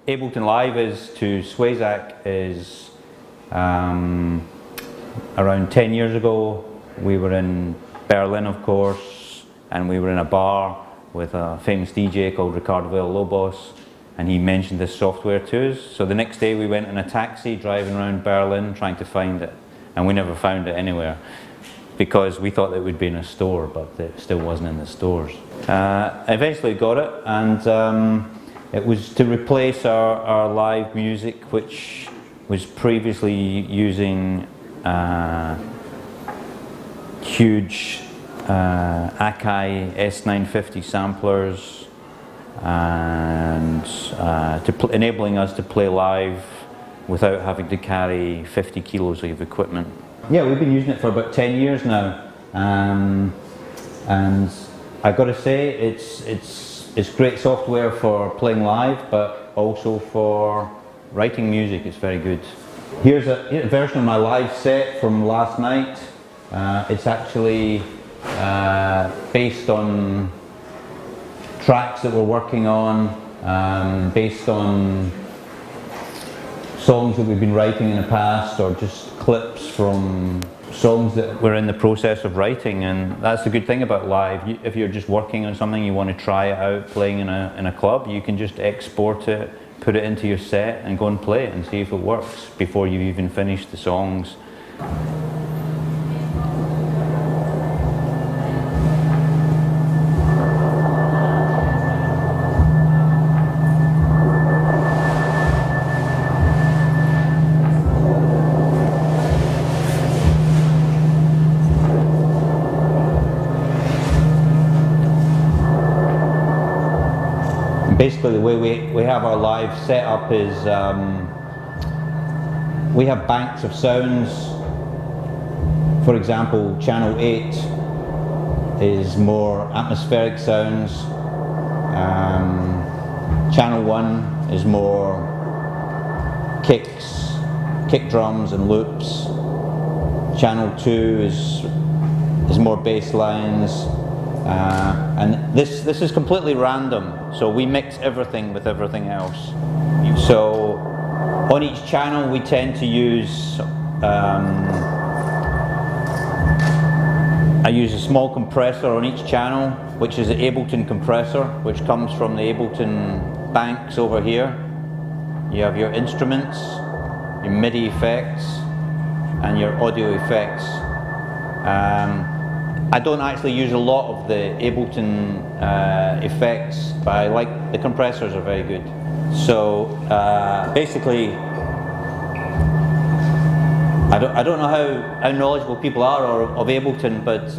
Ableton Live is to Swayzak is around 10 years ago. We were in Berlin, of course, and we were in a bar with a famous DJ called Ricardo Villalobos, and he mentioned this software to us. So the next day we went in a taxi driving around Berlin trying to find it, and we never found it anywhere because we thought it would be in a store, but it still wasn't in the stores. Eventually got it, and it was to replace our live music, which was previously using huge Akai S950 samplers, and enabling us to play live without having to carry 50 kilos of equipment. Yeah, we've been using it for about 10 years now, and I've got to say it's great software for playing live, but also for writing music. It's very good. Here's a version of my live set from last night. It's actually based on tracks that we're working on, based on songs that we've been writing in the past, or just clips from songs that we're in the process of writing. And that's the good thing about live. If you're just working on something, you want to try it out playing in a club, you can just export it, put it into your set and go and play it and see if it works before you even finish the songs. Basically, the way we have our live setup is we have banks of sounds. For example, channel 8 is more atmospheric sounds. Channel 1 is more kicks, kick drums and loops. Channel 2 is more bass lines. And this is completely random, so we mix everything with everything else. So on each channel we tend to use I use a small compressor on each channel, which is the Ableton compressor, which comes from the Ableton banks over here. You have your instruments, your MIDI effects, and your audio effects. I don't actually use a lot of the Ableton effects, but I like the compressors are very good. So basically, I don't know how knowledgeable people are of Ableton, but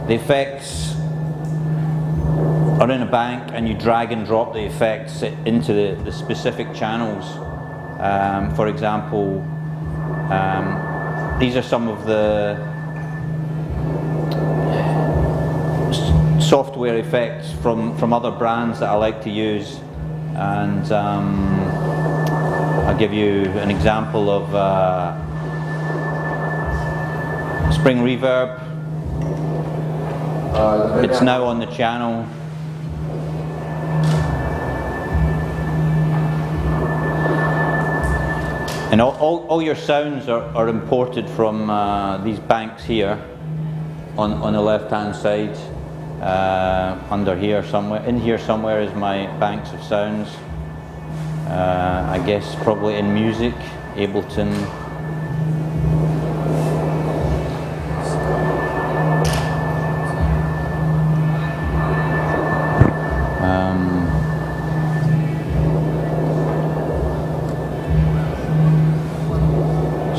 the effects are in a bank, and you drag and drop the effects into the specific channels. For example, these are some of the software effects from other brands that I like to use, and I'll give you an example of Spring Reverb. It's now on the channel. And all your sounds are imported from these banks here on the left hand side. Under here somewhere, in here somewhere is my banks of sounds. I guess probably in music, Ableton.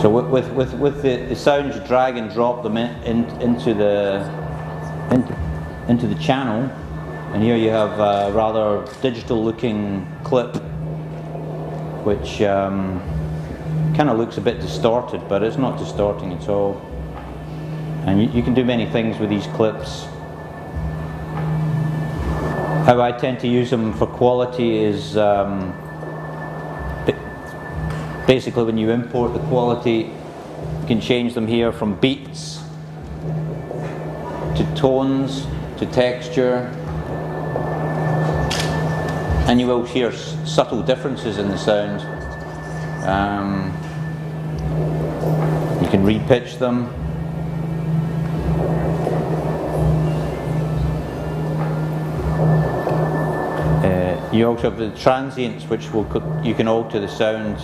So with the sounds, you drag and drop them into the channel, and here you have a rather digital looking clip, which kind of looks a bit distorted, but it's not distorting at all. And you can do many things with these clips. How I tend to use them for quality is basically when you import the quality, you can change them here from beats to tones to texture And you will hear subtle differences in the sound. You can re-pitch them. You also have the transients, which you can alter the sound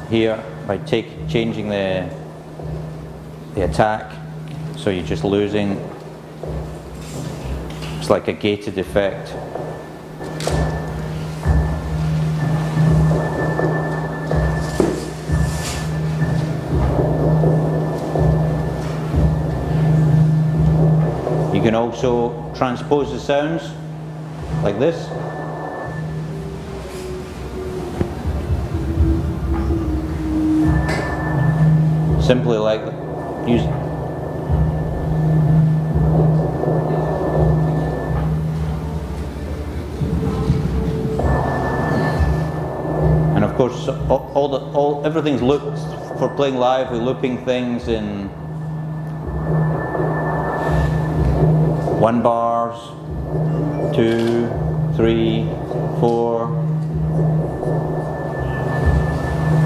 here by changing the attack. So you're just losing. It's like a gated effect. You can also transpose the sounds like this. Simply like use. And of course, everything's looped for playing live. We're looping things in 1 bars, 2, 3, 4.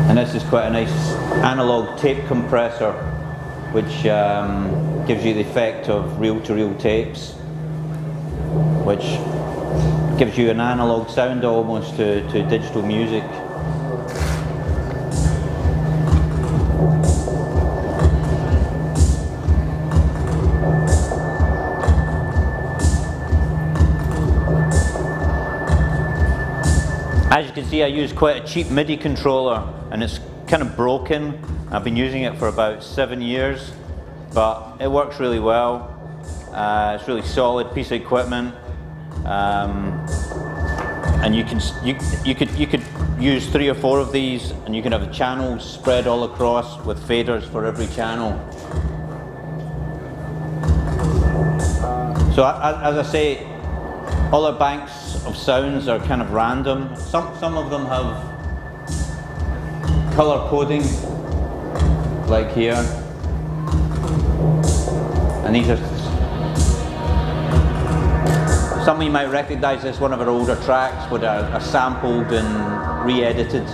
And this is quite a nice analog tape compressor, which gives you the effect of reel-to-reel tapes, which gives you an analog sound almost to digital music. As you can see, I use quite a cheap MIDI controller, and it's kind of broken. I've been using it for about 7 years, but it works really well. It's a really solid piece of equipment, and you could use 3 or 4 of these, and you can have the channels spread all across with faders for every channel. So as I say, all our banks of sounds are kind of random. Some of them have color coding, like here, and these are some of you might recognize this, one of our older tracks, which are sampled and re-edited.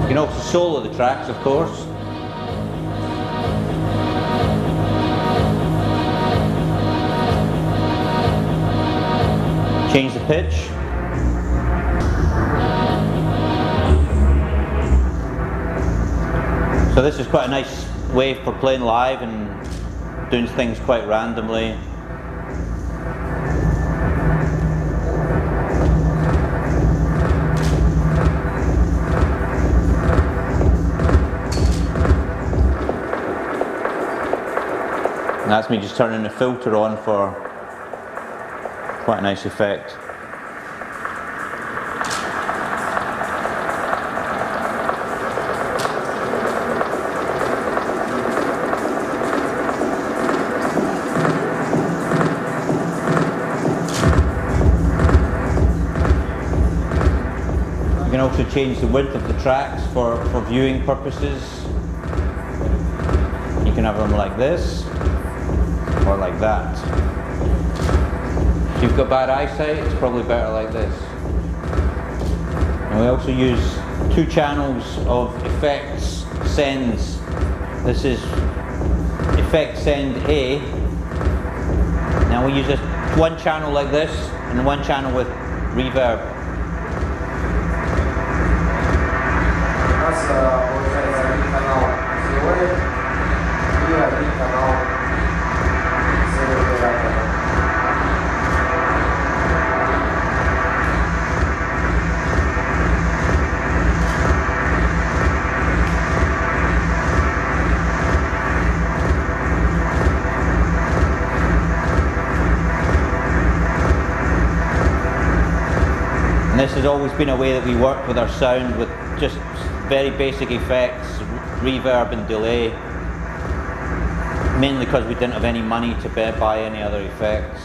You can also solo the tracks, of course. Change the pitch. So this is quite a nice way for playing live and doing things quite randomly. And that's me just turning the filter on for quite a nice effect. You can also change the width of the tracks for viewing purposes. You can have them like this or like that. If you've got bad eyesight, it's probably better like this. And we also use 2 channels of effects sends. This is effect send A. Now we use one channel like this and one channel with reverb. And this has always been a way that we work with our sound, with just very basic effects, reverb and delay. mainly because we didn't have any money to buy any other effects.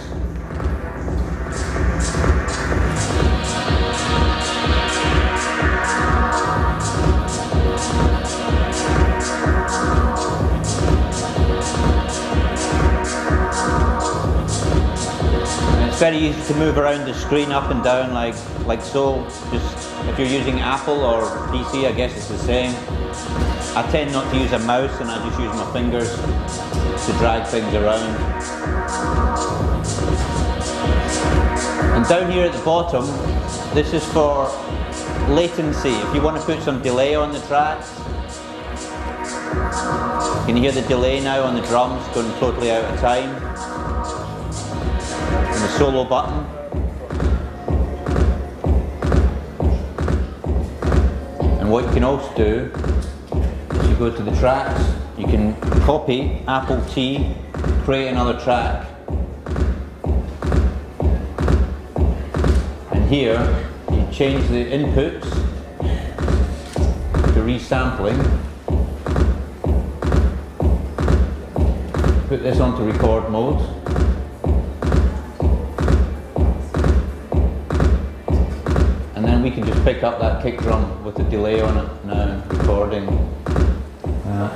It's very easy to move around the screen up and down like so. Just if you're using Apple or PC, I guess it's the same. I tend not to use a mouse and I just use my fingers to drag things around. And down here at the bottom, this is for latency. If you want to put some delay on the tracks, you can hear the delay now on the drums going totally out of time. And the solo button. And what you can also do is you go to the tracks, you can copy Apple T, create another track. And here you change the inputs to resampling. Put this onto record mode. And then we can just pick up that kick drum with the delay on it now, recording.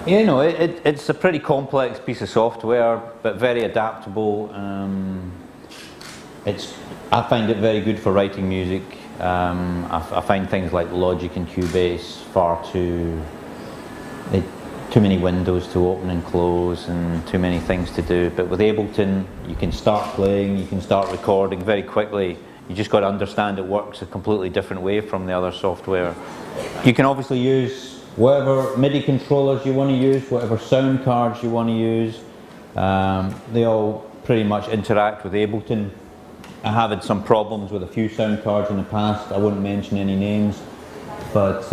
You know, it's a pretty complex piece of software, but very adaptable. I find it very good for writing music. I find things like Logic and Cubase far too many windows to open and close and too many things to do. But with Ableton, you can start playing, you can start recording very quickly. You just got to understand it works a completely different way from the other software. You can obviously use whatever MIDI controllers you want to use, whatever sound cards you want to use. They all pretty much interact with Ableton. I have had some problems with a few sound cards in the past. I wouldn't mention any names, but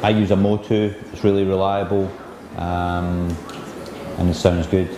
I use a Motu. It's really reliable and it sounds good.